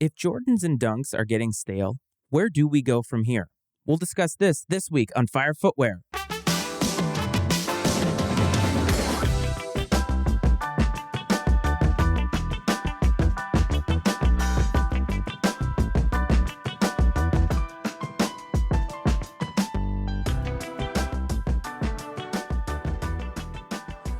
If Jordans and Dunks are getting stale, where do we go from here? We'll discuss this week on Fire Footwear.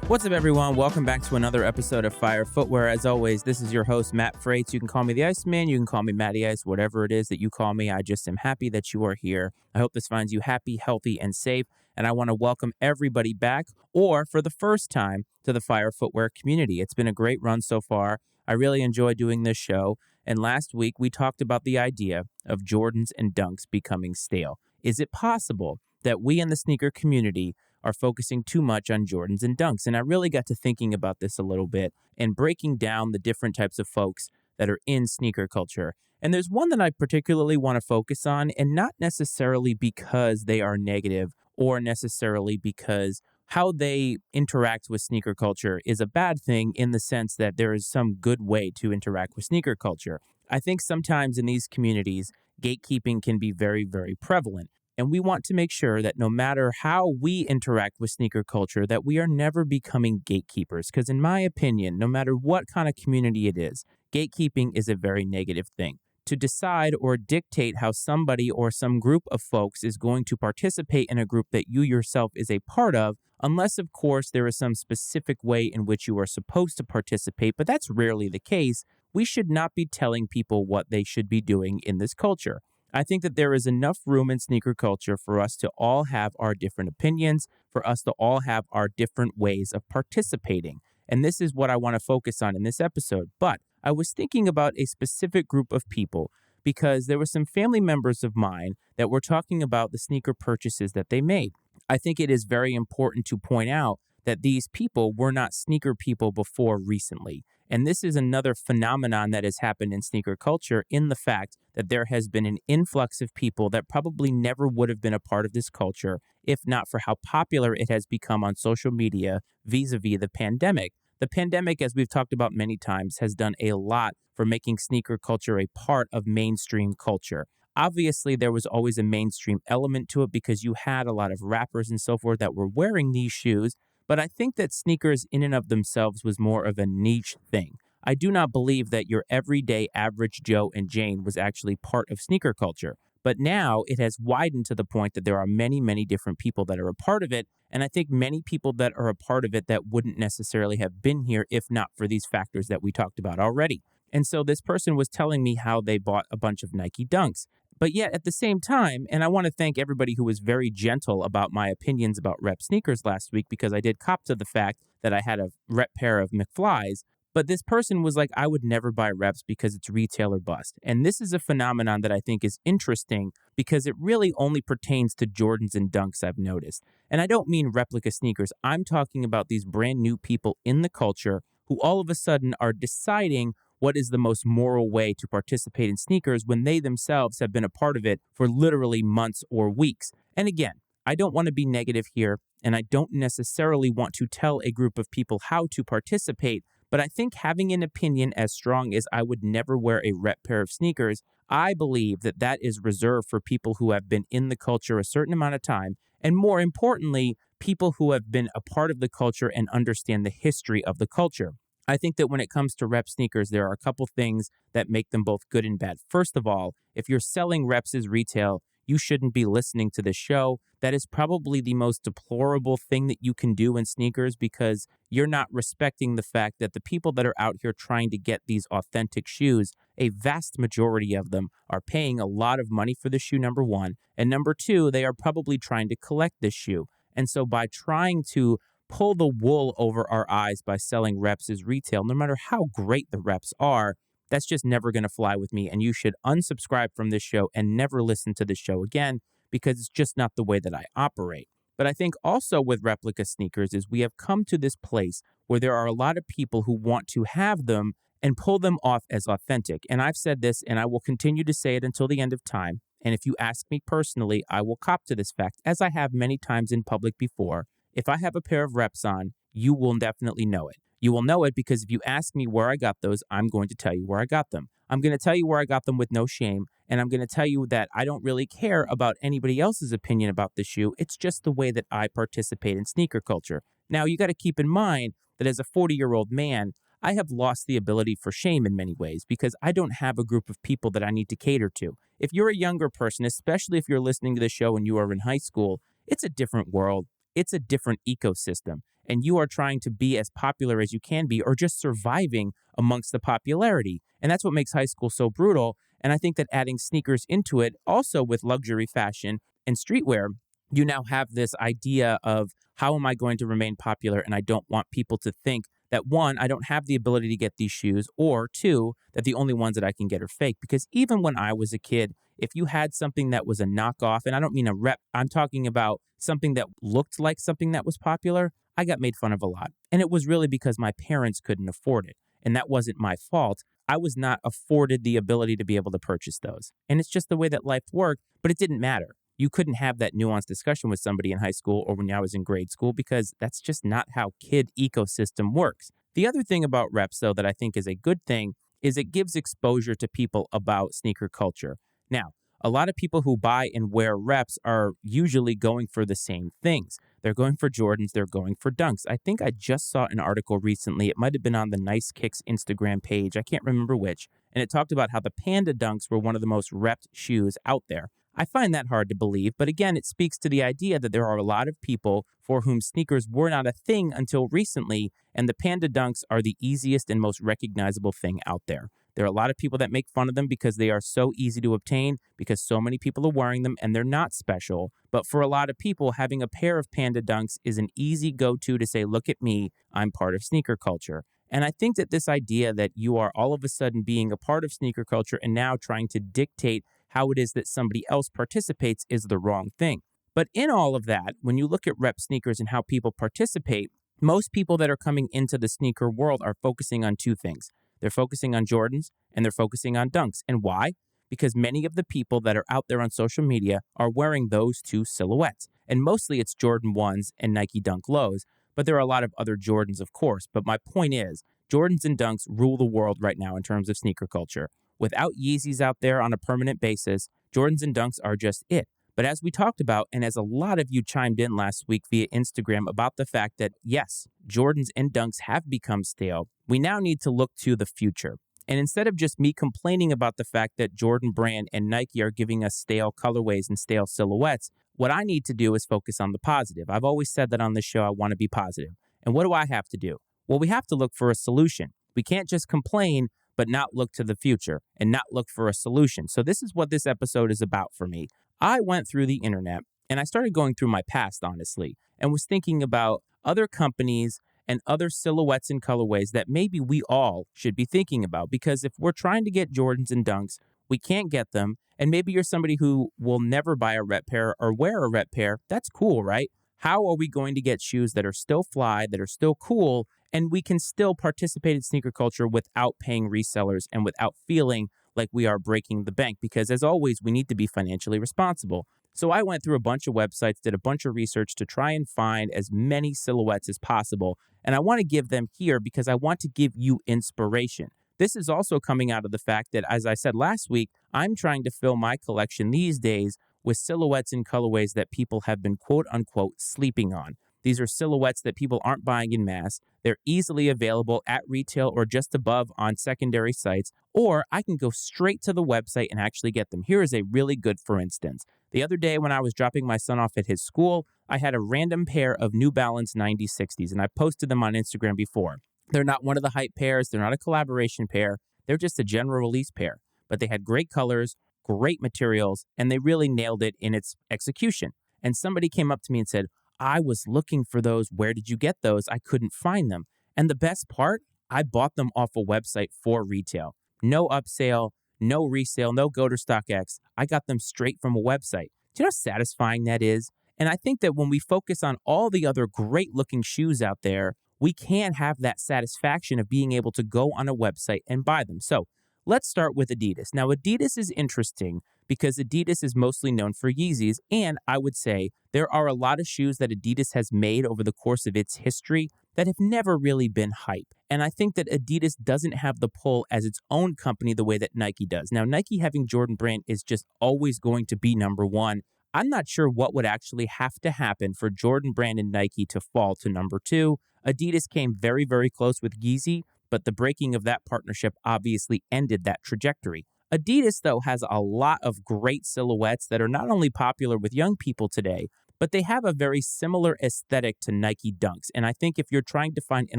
What's up, everyone? Welcome back to another episode of Fire Footwear. As always, this is your host, Matt Freites. You can call me the Iceman. You can call me Matty Ice, whatever it is that you call me. I just am happy that you are here. I hope this finds you happy, healthy, and safe. And I want to welcome everybody back, or for the first time, to the Fire Footwear community. It's been a great run so far. I really enjoy doing this show. And last week, we talked about the idea of Jordans and Dunks becoming stale. Is it possible that we in the sneaker community are focusing too much on Jordans and Dunks? And I really got to thinking about this a little bit and breaking down the different types of folks that are in sneaker culture. And there's one that I particularly want to focus on, and not necessarily because they are negative or necessarily because how they interact with sneaker culture is a bad thing in the sense that there is some good way to interact with sneaker culture. I think sometimes in these communities, gatekeeping can be very, very prevalent. And we want to make sure that no matter how we interact with sneaker culture, that we are never becoming gatekeepers. Because in my opinion, no matter what kind of community it is, gatekeeping is a very negative thing. To decide or dictate how somebody or some group of folks is going to participate in a group that you yourself is a part of, unless, of course, there is some specific way in which you are supposed to participate, but that's rarely the case, we should not be telling people what they should be doing in this culture. I think that there is enough room in sneaker culture for us to all have our different opinions, for us to all have our different ways of participating. And this is what I want to focus on in this episode. But I was thinking about a specific group of people because there were some family members of mine that were talking about the sneaker purchases that they made. I think it is very important to point out that these people were not sneaker people before recently. And this is another phenomenon that has happened in sneaker culture in the fact that there has been an influx of people that probably never would have been a part of this culture if not for how popular it has become on social media vis-a-vis the pandemic. The pandemic, as we've talked about many times, has done a lot for making sneaker culture a part of mainstream culture. Obviously, there was always a mainstream element to it because you had a lot of rappers and so forth that were wearing these shoes. But I think that sneakers in and of themselves was more of a niche thing. I do not believe that your everyday average Joe and Jane was actually part of sneaker culture. But now it has widened to the point that there are many, many different people that are a part of it. And I think many people that are a part of it that wouldn't necessarily have been here if not for these factors that we talked about already. And so this person was telling me how they bought a bunch of Nike Dunks. But yet at the same time, and I want to thank everybody who was very gentle about my opinions about rep sneakers last week because I did cop to the fact that I had a rep pair of McFlys. But this person was like, I would never buy reps because it's retail or bust. And this is a phenomenon that I think is interesting because it really only pertains to Jordans and Dunks, I've noticed. And I don't mean replica sneakers. I'm talking about these brand new people in the culture who all of a sudden are deciding what is the most moral way to participate in sneakers when they themselves have been a part of it for literally months or weeks. And again, I don't want to be negative here, and I don't necessarily want to tell a group of people how to participate, but I think having an opinion as strong as I would never wear a rep pair of sneakers, I believe that that is reserved for people who have been in the culture a certain amount of time, and more importantly, people who have been a part of the culture and understand the history of the culture. I think that when it comes to rep sneakers, there are a couple things that make them both good and bad. First of all, if you're selling reps as retail, you shouldn't be listening to this show. That is probably the most deplorable thing that you can do in sneakers because you're not respecting the fact that the people that are out here trying to get these authentic shoes, a vast majority of them are paying a lot of money for the shoe, number one. And number two, they are probably trying to collect this shoe. And so by trying to pull the wool over our eyes by selling reps as retail, no matter how great the reps are, that's just never going to fly with me. And you should unsubscribe from this show and never listen to this show again because it's just not the way that I operate. But I think also with replica sneakers is we have come to this place where there are a lot of people who want to have them and pull them off as authentic. And I've said this and I will continue to say it until the end of time. And if you ask me personally, I will cop to this fact, as I have many times in public before. If I have a pair of reps on, you will definitely know it. You will know it because if you ask me where I got those, I'm going to tell you where I got them. I'm going to tell you where I got them with no shame. And I'm going to tell you that I don't really care about anybody else's opinion about the shoe. It's just the way that I participate in sneaker culture. Now, you got to keep in mind that as a 40-year-old man, I have lost the ability for shame in many ways because I don't have a group of people that I need to cater to. If you're a younger person, especially if you're listening to the show and you are in high school, it's a different world. It's a different ecosystem. And you are trying to be as popular as you can be or just surviving amongst the popularity. And that's what makes high school so brutal. And I think that adding sneakers into it, also with luxury fashion and streetwear, you now have this idea of how am I going to remain popular? And I don't want people to think that one, I don't have the ability to get these shoes, or two, that the only ones that I can get are fake. Because even when I was a kid, if you had something that was a knockoff, and I don't mean a rep, I'm talking about something that looked like something that was popular, I got made fun of a lot. And it was really because my parents couldn't afford it. And that wasn't my fault. I was not afforded the ability to be able to purchase those. And it's just the way that life worked, but it didn't matter. You couldn't have that nuanced discussion with somebody in high school or when I was in grade school because that's just not how kid ecosystem works. The other thing about reps, though, that I think is a good thing is it gives exposure to people about sneaker culture. Now, a lot of people who buy and wear reps are usually going for the same things. They're going for Jordans, they're going for Dunks. I think I just saw an article recently. It might have been on the Nice Kicks Instagram page. I can't remember which. And it talked about how the Panda Dunks were one of the most repped shoes out there. I find that hard to believe, but again, it speaks to the idea that there are a lot of people for whom sneakers were not a thing until recently, and the Panda Dunks are the easiest and most recognizable thing out there. There are a lot of people that make fun of them because they are so easy to obtain, because so many people are wearing them, and they're not special. But for a lot of people, having a pair of Panda Dunks is an easy go-to to say, look at me, I'm part of sneaker culture. And I think that this idea that you are all of a sudden being a part of sneaker culture and now trying to dictate how it is that somebody else participates is the wrong thing. But in all of that, when you look at rep sneakers and how people participate, most people that are coming into the sneaker world are focusing on two things. They're focusing on Jordans and they're focusing on Dunks. And why? Because many of the people that are out there on social media are wearing those two silhouettes. And mostly it's Jordan 1s and Nike Dunk Lows, but there are a lot of other Jordans, of course. But my point is, Jordans and Dunks rule the world right now in terms of sneaker culture. Without Yeezys out there on a permanent basis, Jordans and Dunks are just it. But as we talked about, and as a lot of you chimed in last week via Instagram about the fact that, yes, Jordans and Dunks have become stale, we now need to look to the future. And instead of just me complaining about the fact that Jordan Brand and Nike are giving us stale colorways and stale silhouettes, what I need to do is focus on the positive. I've always said that on this show, I want to be positive. And what do I have to do? Well, we have to look for a solution. We can't just complain but not look to the future and not look for a solution. So this is what this episode is about for me. I went through the internet and I started going through my past, honestly, and was thinking about other companies and other silhouettes and colorways that maybe we all should be thinking about. Because if we're trying to get Jordans and Dunks, we can't get them. And maybe you're somebody who will never buy a rep pair or wear a rep pair. That's cool, right? How are we going to get shoes that are still fly, that are still cool, and we can still participate in sneaker culture without paying resellers and without feeling like we are breaking the bank? Because as always, we need to be financially responsible. So I went through a bunch of websites, did a bunch of research to try and find as many silhouettes as possible. And I want to give them here because I want to give you inspiration. This is also coming out of the fact that, as I said last week, I'm trying to fill my collection these days with silhouettes and colorways that people have been quote unquote sleeping on. These are silhouettes that people aren't buying in mass. They're easily available at retail or just above on secondary sites, or I can go straight to the website and actually get them. Here is a really good for instance. The other day when I was dropping my son off at his school, I had a random pair of New Balance 9060s, and I posted them on Instagram before. They're not one of the hype pairs. They're not a collaboration pair. They're just a general release pair. But they had great colors, great materials, and they really nailed it in its execution. And somebody came up to me and said, I was looking for those. Where did you get those? I couldn't find them. And the best part, I bought them off a website for retail. No upsale, no resale, no go to StockX. I got them straight from a website. Do you know how satisfying that is? And I think that when we focus on all the other great looking shoes out there, we can have that satisfaction of being able to go on a website and buy them. So let's start with Adidas. Now, Adidas is interesting because Adidas is mostly known for Yeezys, and I would say there are a lot of shoes that Adidas has made over the course of its history that have never really been hype. And I think that Adidas doesn't have the pull as its own company the way that Nike does. Now, Nike having Jordan Brand is just always going to be number one. I'm not sure what would actually have to happen for Jordan Brand and Nike to fall to number two. Adidas came very, very close with Yeezy, but the breaking of that partnership obviously ended that trajectory. Adidas, though, has a lot of great silhouettes that are not only popular with young people today, but they have a very similar aesthetic to Nike Dunks. And I think if you're trying to find an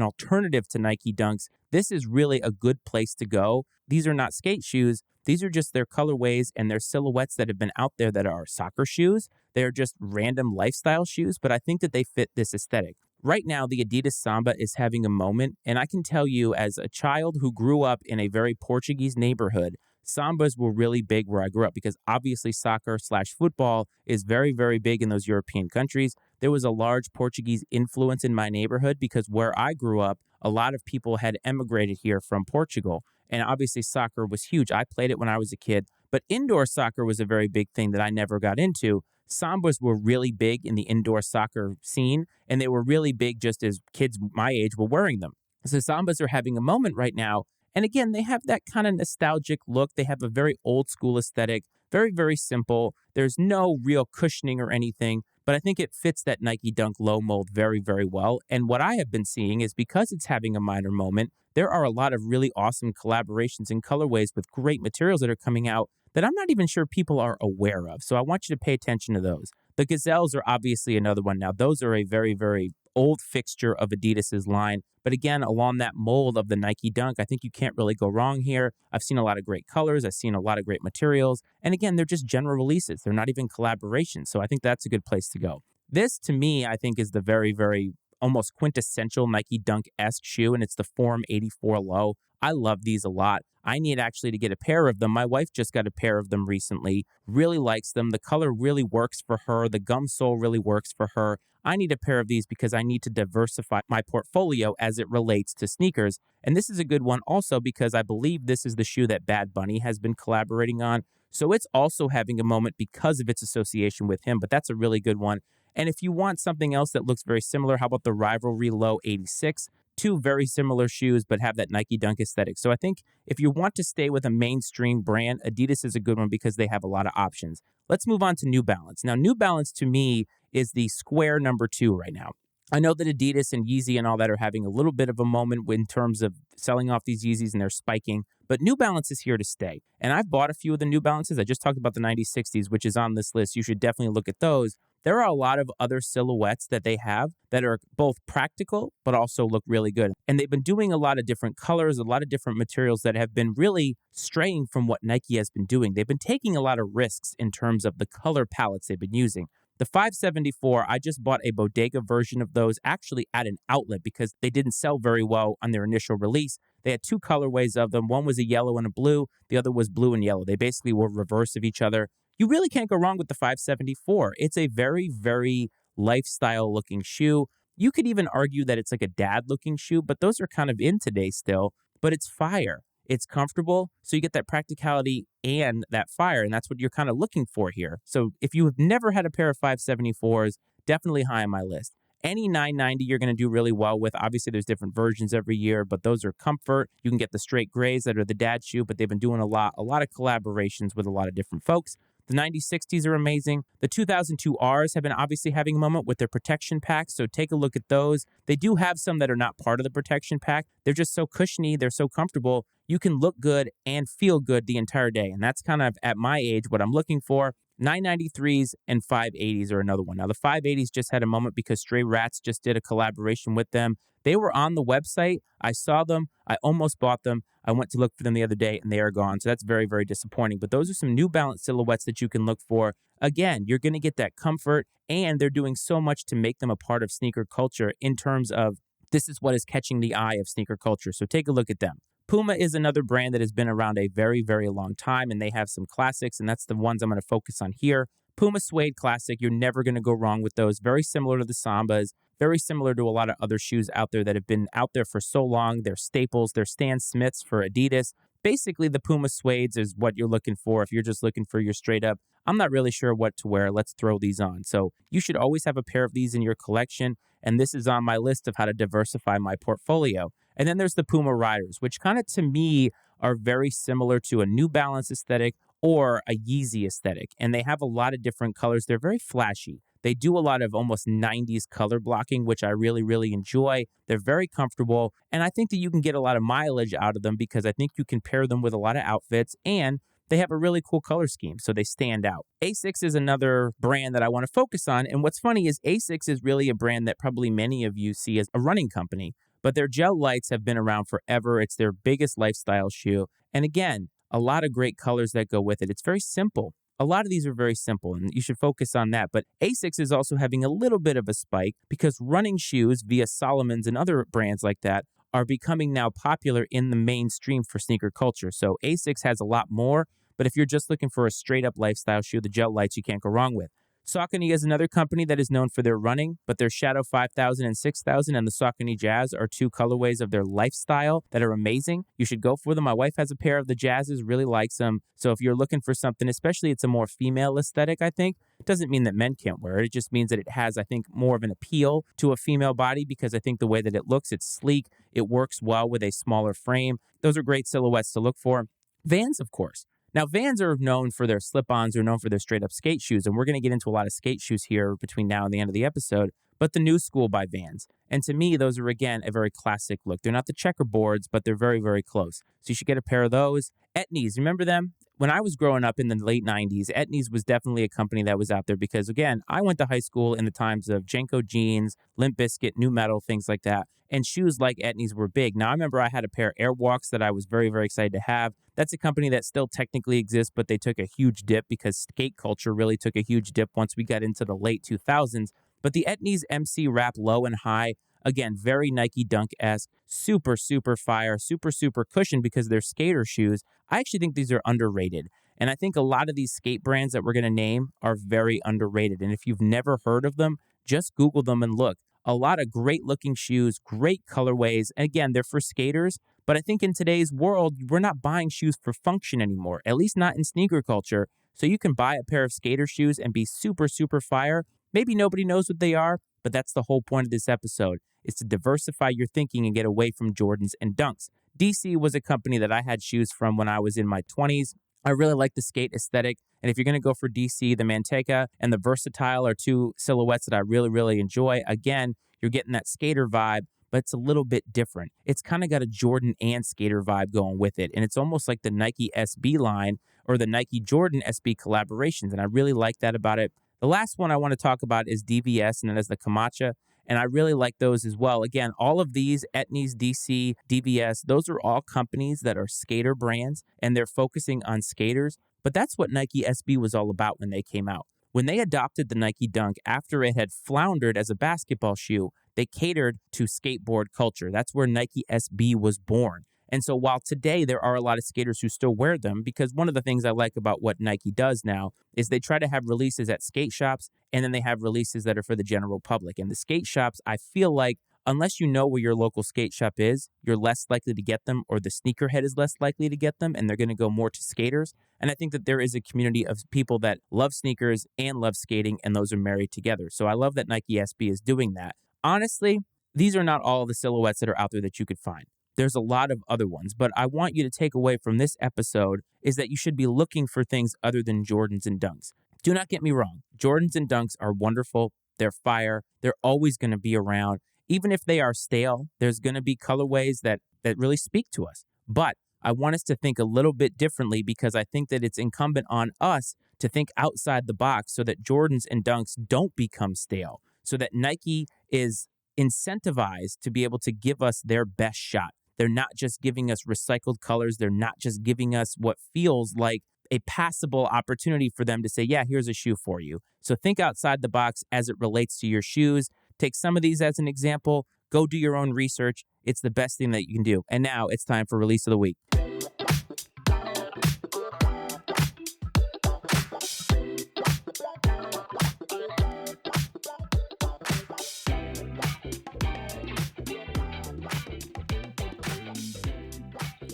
alternative to Nike Dunks, this is really a good place to go. These are not skate shoes. These are just their colorways and their silhouettes that have been out there that are soccer shoes. They're just random lifestyle shoes, but I think that they fit this aesthetic. Right now, the Adidas Samba is having a moment, and I can tell you as a child who grew up in a very Portuguese neighborhood, Sambas were really big where I grew up because obviously soccer/football is very, very big in those European countries. There was a large Portuguese influence in my neighborhood because where I grew up, a lot of people had emigrated here from Portugal. And obviously soccer was huge. I played it when I was a kid, but indoor soccer was a very big thing that I never got into. Sambas were really big in the indoor soccer scene, and they were really big just as kids my age were wearing them. So Sambas are having a moment right now. And again, they have that kind of nostalgic look. They have a very old school aesthetic, very, very simple. There's no real cushioning or anything, but I think it fits that Nike Dunk low mold very, very well. And what I have been seeing is because it's having a minor moment, there are a lot of really awesome collaborations and colorways with great materials that are coming out that I'm not even sure people are aware of. So I want you to pay attention to those. The Gazelles are obviously another one. Now, those are a very, very old fixture of Adidas's line. But again, along that mold of the Nike Dunk, I think you can't really go wrong here. I've seen a lot of great colors. I've seen a lot of great materials. And again, they're just general releases. They're not even collaborations. So I think that's a good place to go. This, to me, I think is the very, very almost quintessential Nike Dunk-esque shoe, and it's the Form 84 Low. I love these a lot. I need actually to get a pair of them. My wife just got a pair of them recently, really likes them. The color really works for her. The gum sole really works for her. I need a pair of these because I need to diversify my portfolio as it relates to sneakers. And this is a good one also because I believe this is the shoe that Bad Bunny has been collaborating on. So it's also having a moment because of its association with him, but that's a really good one. And if you want something else that looks very similar, how about the Rivalry Low 86? Two very similar shoes, but have that Nike Dunk aesthetic. So I think if you want to stay with a mainstream brand, Adidas is a good one because they have a lot of options. Let's move on to New Balance. Now, New Balance to me is the square number two right now. I know that Adidas and Yeezy and all that are having a little bit of a moment in terms of selling off these Yeezys and they're spiking, but New Balance is here to stay. And I've bought a few of the New Balances. I just talked about the 9060s, which is on this list. You should definitely look at those. There are a lot of other silhouettes that they have that are both practical, but also look really good. And they've been doing a lot of different colors, a lot of different materials that have been really straying from what Nike has been doing. They've been taking a lot of risks in terms of the color palettes they've been using. The 574, I just bought a bodega version of those actually at an outlet because they didn't sell very well on their initial release. They had two colorways of them. One was a yellow and a blue. The other was blue and yellow. They basically were reverse of each other. You really can't go wrong with the 574. It's a very, very lifestyle looking shoe. You could even argue that it's like a dad looking shoe, but those are kind of in today still. But it's fire. It's comfortable, so you get that practicality and that fire, and that's what you're kind of looking for here. So if you have never had a pair of 574s, definitely high on my list. Any 990 you're going to do really well with. Obviously, there's different versions every year, but those are comfort. You can get the straight grays that are the dad shoe, but they've been doing a lot of collaborations with a lot of different folks. The 9060s are amazing. The 2002Rs have been obviously having a moment with their protection packs, so take a look at those. They do have some that are not part of the protection pack. They're just so cushiony, they're so comfortable. You can look good and feel good the entire day, and that's kind of, at my age, what I'm looking for. 993s and 580s are another one. Now, the 580s just had a moment because Stray Rats just did a collaboration with them. They were on the website. I saw them. I almost bought them. I went to look for them the other day, and they are gone. So that's very, very disappointing. But those are some New Balance silhouettes that you can look for. Again, you're going to get that comfort, and they're doing so much to make them a part of sneaker culture in terms of this is what is catching the eye of sneaker culture. So take a look at them. Puma is another brand that has been around a very, very long time, and they have some classics, and that's the ones I'm going to focus on here. Puma Suede Classic, you're never going to go wrong with those. Very similar to the Sambas, very similar to a lot of other shoes out there that have been out there for so long. They're staples. They're Stan Smiths for Adidas. Basically, the Puma suedes is what you're looking for. If you're just looking for your straight up, I'm not really sure what to wear, let's throw these on. So you should always have a pair of these in your collection. And this is on my list of how to diversify my portfolio. And then there's the Puma Riders, which kind of to me are very similar to a New Balance aesthetic or a Yeezy aesthetic. And they have a lot of different colors. They're very flashy. They do a lot of almost 90s color blocking, which I really, really enjoy. They're very comfortable. And I think that you can get a lot of mileage out of them because I think you can pair them with a lot of outfits and they have a really cool color scheme, so they stand out. Asics is another brand that I want to focus on. And what's funny is Asics is really a brand that probably many of you see as a running company, but their gel lights have been around forever. It's their biggest lifestyle shoe. And again, a lot of great colors that go with it. It's very simple. A lot of these are very simple, and you should focus on that. But Asics is also having a little bit of a spike because running shoes via Solomon's and other brands like that are becoming now popular in the mainstream for sneaker culture. So Asics has a lot more, but if you're just looking for a straight-up lifestyle shoe, the gel lights you can't go wrong with. Saucony is another company that is known for their running, but their Shadow 5000 and 6000 and the Saucony Jazz are two colorways of their lifestyle that are amazing. You should go for them. My wife has a pair of the Jazzes, really likes them. So if you're looking for something, especially it's a more female aesthetic, I think, it doesn't mean that men can't wear it. It just means that it has, I think, more of an appeal to a female body because I think the way that it looks, it's sleek. It works well with a smaller frame. Those are great silhouettes to look for. Vans, of course. Now, Vans are known for their slip-ons, are known for their straight-up skate shoes, and we're going to get into a lot of skate shoes here between now and the end of the episode, but the New School by Vans. And to me, those are, again, a very classic look. They're not the checkerboards, but they're very, very close. So you should get a pair of those. Etnies, remember them? When I was growing up in the late 90s, Etnies was definitely a company that was out there because, again, I went to high school in the times of Jenko jeans, Limp Bizkit, Nu Metal, things like that. And shoes like Etnies were big. Now, I remember I had a pair of Airwalks that I was very, very excited to have. That's a company that still technically exists, but they took a huge dip because skate culture really took a huge dip once we got into the late 2000s. But the Etnies MC Wrap Low and High, again, very Nike Dunk-esque, super, super fire, super, super cushion because they're skater shoes. I actually think these are underrated. And I think a lot of these skate brands that we're going to name are very underrated. And if you've never heard of them, just Google them and look. A lot of great looking shoes, great colorways. And again, they're for skaters. But I think in today's world, we're not buying shoes for function anymore, at least not in sneaker culture. So you can buy a pair of skater shoes and be super, super fire. Maybe nobody knows what they are, but that's the whole point of this episode, is to diversify your thinking and get away from Jordans and Dunks. DC was a company that I had shoes from when I was in my 20s. I really like the skate aesthetic. And if you're going to go for DC, the Manteca and the Versatile are two silhouettes that I really, really enjoy. Again, you're getting that skater vibe, but it's a little bit different. It's kind of got a Jordan and skater vibe going with it. And it's almost like the Nike SB line or the Nike Jordan SB collaborations. And I really like that about it. The last one I want to talk about is DVS, and that is the Camacha. And I really like those as well. Again, all of these, Etnies, DC, DVS, those are all companies that are skater brands, and they're focusing on skaters. But that's what Nike SB was all about when they came out. When they adopted the Nike Dunk after it had floundered as a basketball shoe, they catered to skateboard culture. That's where Nike SB was born. And so while today there are a lot of skaters who still wear them, because one of the things I like about what Nike does now is they try to have releases at skate shops, and then they have releases that are for the general public. And the skate shops, I feel like, unless you know where your local skate shop is, you're less likely to get them, or the sneakerhead is less likely to get them, and they're going to go more to skaters. And I think that there is a community of people that love sneakers and love skating, and those are married together. So I love that Nike SB is doing that. Honestly, these are not all the silhouettes that are out there that you could find. There's a lot of other ones, but I want you to take away from this episode is that you should be looking for things other than Jordans and Dunks. Do not get me wrong. Jordans and Dunks are wonderful. They're fire. They're always going to be around. Even if they are stale, there's going to be colorways that really speak to us. But I want us to think a little bit differently because I think that it's incumbent on us to think outside the box so that Jordans and Dunks don't become stale, so that Nike is incentivized to be able to give us their best shot. They're not just giving us recycled colors. They're not just giving us what feels like a passable opportunity for them to say, yeah, here's a shoe for you. So think outside the box as it relates to your shoes. Take some of these as an example. Go do your own research. It's the best thing that you can do. And now it's time for Release of the Week.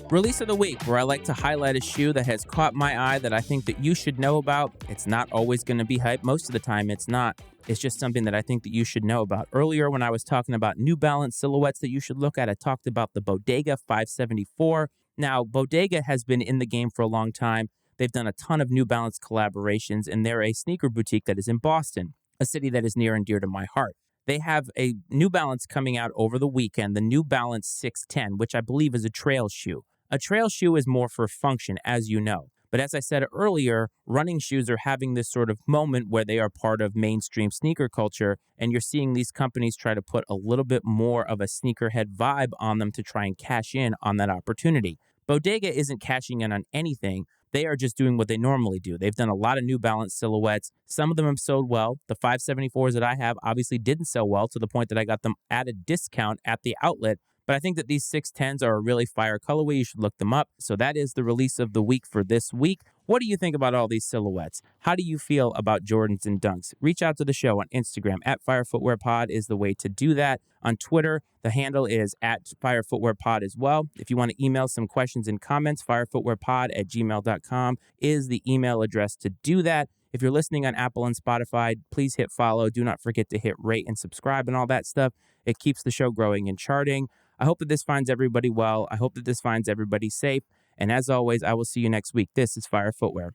Release of the week, where I like to highlight a shoe that has caught my eye that I think that you should know about. It's not always going to be hype. Most of the time, it's not. It's just something that I think that you should know about. Earlier, when I was talking about New Balance silhouettes that you should look at, I talked about the Bodega 574. Now, Bodega has been in the game for a long time. They've done a ton of New Balance collaborations, and they're a sneaker boutique that is in Boston, a city that is near and dear to my heart. They have a New Balance coming out over the weekend, the New Balance 610, which I believe is a trail shoe. A trail shoe is more for function, as you know. But as I said earlier, running shoes are having this sort of moment where they are part of mainstream sneaker culture, and you're seeing these companies try to put a little bit more of a sneakerhead vibe on them to try and cash in on that opportunity. Bodega isn't cashing in on anything. They are just doing what they normally do. They've done a lot of New Balance silhouettes. Some of them have sold well. The 574s that I have obviously didn't sell well to the point that I got them at a discount at the outlet. But I think that these 610s are a really fire colorway. You should look them up. So that is the release of the week for this week. What do you think about all these silhouettes? How do you feel about Jordans and Dunks? Reach out to the show on Instagram. At Fire Footwear Pod is the way to do that. On Twitter, the handle is at Fire Footwear Pod as well. If you want to email some questions and comments, firefootwearpod@gmail.com is the email address to do that. If you're listening on Apple and Spotify, please hit follow. Do not forget to hit rate and subscribe and all that stuff. It keeps the show growing and charting. I hope that this finds everybody well. I hope that this finds everybody safe. And as always, I will see you next week. This is Fire Footwear.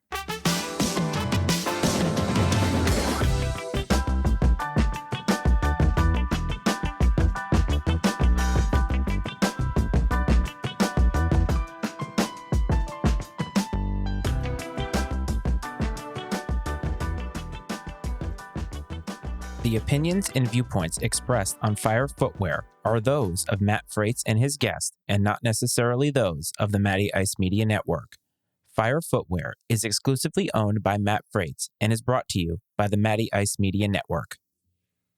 The opinions and viewpoints expressed on Fire Footwear are those of Matt Freitz and his guest, and not necessarily those of the Matty Ice Media Network. Fire Footwear is exclusively owned by Matt Freitz and is brought to you by the Matty Ice Media Network.